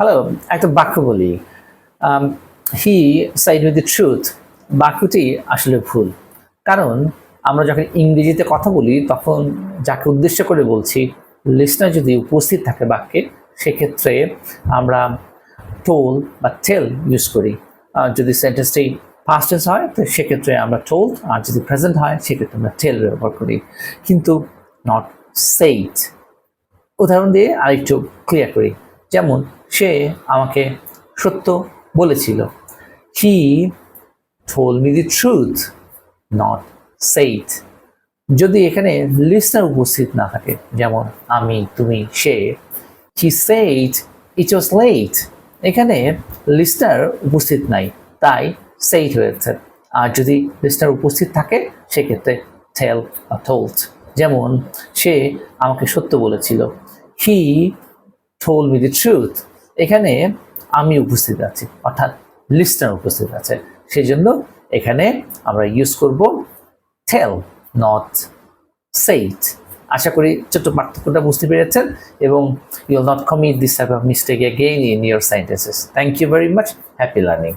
Hello, একটা বাক্য বলি। হি সাইড উইথ দ্য ট্রুথ বাক্যটি আসলে ভুল। কারণ আমরা যখন ইংরেজিতে কথা বলি তখন যাকে উদ্দেশ্য করে বলছি, লিসনার যদি উপস্থিত থাকে বাক্যে, সেক্ষেত্রে আমরা টোল বা টেল ইউজ করি। যদি সেন্টেন্সটি পাস্ট টেন্স হয় তো সেক্ষেত্রে আমরা টোল্ড, আর যদি প্রেজেন্ট হয় সেক্ষেত্রে আমরা টেল ব্যবহার করি, কিন্তু নট সেইড। উদাহরণ দিয়ে আরেকটু ক্লিয়ার করি। যেমন সে আমাকে সত্য বলেছিল। হি told me the truth, not said. যদি এখানে লিসনার উপস্থিত না থাকে, যেমন আমি, তুমি, সে, he said it was late, এখানে লিসনার উপস্থিত নাই, তাই said হয়েছে। আর যদি লিসনার উপস্থিত থাকে সেক্ষেত্রে tell বা told। যেমন সে আমাকে সত্য বলেছিল, he told me the truth, এখানে আমি উপস্থিত আছি, অর্থাৎ লিসনার উপস্থিত আছে, সেজন্য এখানে আমরা ইউজ করব tell, not said। আশা করি ছোট্ট পার্থক্যটা বুঝতে পেরেছেন এবং you will not commit this type of mistake again in your sentences. Thank you very much. Happy learning.